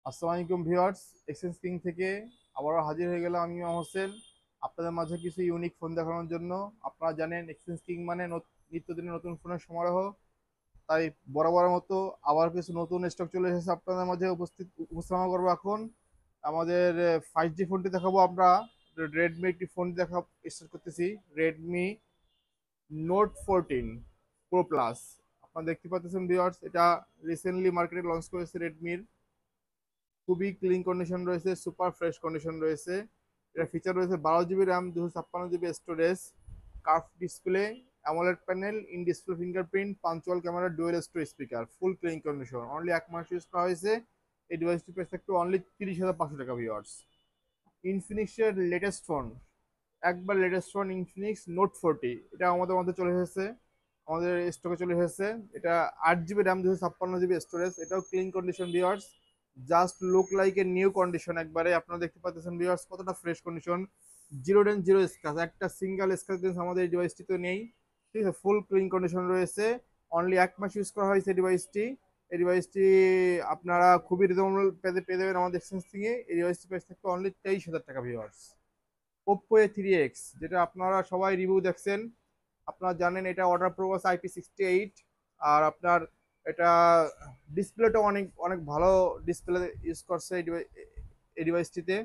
আসসালামু আলাইকুম viewers, exchange king থেকে আবারও হাজির হয়ে গেলাম আমি ইমাম হোসেন আপনাদের মাঝে কিছু ইউনিক ফোন দেখানোর জন্য। আপনারা জানেন এক্সচেঞ্জ কিং মানে নিত্যদিনের নতুন ফোনের সমারোহ। তাই বরাবরের মতো আবার কিছু নতুন স্টক চলে এসেছে আপনাদের মাঝে উপস্থাপনা করবো এখন। আমাদের 5G ফোনটি দেখাবো আমরা। রেডমি একটি ফোন দেখা স্টার্ট করতেছি। Redmi note 14 pro plus. আপনারা দেখতে পাচ্ছেন ভিউয়ার্স, এটা রিসেন্টলি মার্কেটে লঞ্চ করেছে রেডমির। খুবই ক্লিন কন্ডিশন রয়েছে, সুপার ফ্রেশ কন্ডিশন রয়েছে। এটা ফিচার রয়েছে 12 GB RAM, 256 GB storage, curve display, AMOLED panel, in display fingerprint, punch hole camera, dual storage speaker, full clean condition. Only 1 মাস ইউজ করা হয়েছে। এই ডিভাইসটি প্রাইস থাকবে অনলি 30,500 টাকা ভিউয়ার্স। ইনফিনিক্সের লেটেস্ট ফোন, একবার লেটেস্ট ফোন ইনফিনিক্স নোট 40, এটা আমাদের মধ্যে চলে এসেছে, আমাদের স্টকে চলে এসেছে। এটা 8 জিবি র্যাম, 256 জিবি স্টোরেজ, এটাও clean condition viewers. Just look like a new condition. একবারে আপনারা দেখতে পাচ্ছেন ভিউয়ার্স কতটা ফ্রেশ কন্ডিশন। জিরো ডেন জিরো স্ক্র্যাচ, একটা সিঙ্গেল স্ক্র্যাচ আমাদের এই ডিভাইসটিতে নেই। ঠিক আছে, ফুল ক্লিন কন্ডিশন রয়েছে। অনলি 1 মাস ইউজ করা হয়েছে ডিভাইসটি। এই ডিভাইসটি আপনারা খুবই রিজনেবল পেয়ে যাবেন আমাদের এক্সচেঞ্জ থেকে। এই ডিভাইসটি প্রাইস থাকবে অনলি 23,000 টাকা ভিউয়ার্স। ওপ্পো A3X, যেটা আপনারা সবাই রিভিউ দেখছেন, আপনারা জানেন এটা অর্ডার প্রবাস IP68। আর আপনার এটা ডিসপ্লেটা অনেক অনেক ভালো ডিসপ্লে ইউজ করছে এই ডিভাইসটিতে।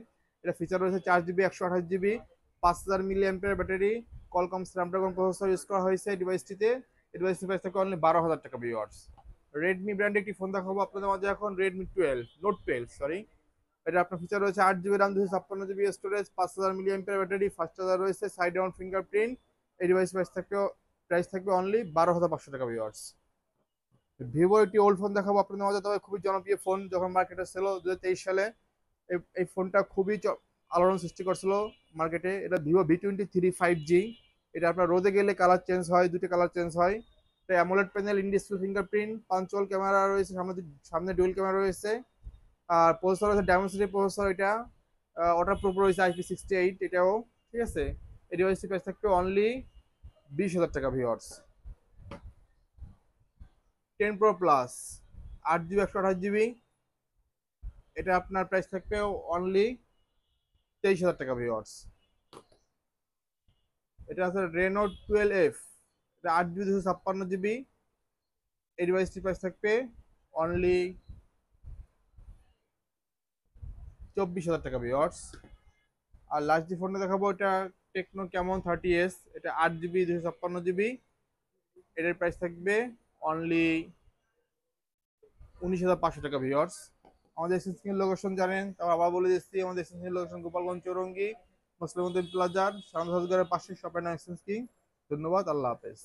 এটা ফিচার রয়েছে 4 GB 128 GB, 5000 mAh battery, Qualcomm Snapdragon processor use করা হয়েছে এই ডিভাইসটিতে। এই ডিভাইসটির প্রাইস থাকে অনলি 12,000 টাকা ভিউয়ার্স। রেডমি ব্র্যান্ড একটি ফোন দেখাবো আপনাদের মাঝে এখন, নোট 12 সরি। এটা আপনার ফিচার রয়েছে 8 GB RAM, 256 GB storage, 5000 mAh battery, fast charger রয়েছে, সাইড ডাউন ফিঙ্গারপ্রিন্ট। এই ডিভাইস প্রাইস থাকবে অনলি 12,500 টাকা ভিউয়ার্স। ভিভো একটি ওল্ড ফোন দেখাবো আপনাদের মাঝে, তবে খুবই জনপ্রিয় ফোন, যখন মার্কেটে ছিল 2023 সালে। এই ফোনটা খুবই আলোড়ন সৃষ্টি করছিল মার্কেটে। এটা Vivo V23 5G। এটা আপনার রোদে গেলে কালার চেঞ্জ হয়, দুটো কালার চেঞ্জ হয়। এটা AMOLED panel, in display fingerprint, punch hole camera রয়েছে, সামনে ডুয়েল ক্যামেরা রয়েছে। আর প্রসেসর হচ্ছে ডায়মন্ড প্রসেসর। এটা ওটার প্রো রয়েছে IP68 এটাও। ঠিক আছে, এই ডিভাইসটি প্রাইস থাকবে অনলি 20,000 টাকা viewers. 10 Pro Plus, 8 GB 128 GB, এটা আপনার প্রাইস থাকবে অনলি 23,000 টাকা ভিউয়ার্স। এটা আছে Reno 12F, এটা 8 জিবি 256 জিবি, এই ডিভাইসটি প্রাইস থাকবে অনলি 24,000 টাকা ভিউয়ার্স। আর লাস্ট যে ফোনটা দেখাবো, এটা টেকনো ক্যামন 30s, এটা 8 জিবি 256 জিবি, এটার প্রাইস থাকবে অনলি 19,500 টাকা ভিউয়ার্স। আমাদের এক্সচেঞ্জ লোকেশন জানেন, তাও আবার বলে দিচ্ছি, আমাদের এক্সচেঞ্জ লোকেশন গোপালগঞ্জ চৌরঙ্গি মুসলিম প্লাজার সামনে পাশে শপ এন্ড এক্সচেঞ্জ কিং। ধন্যবাদ, আল্লাহ হাফেজ।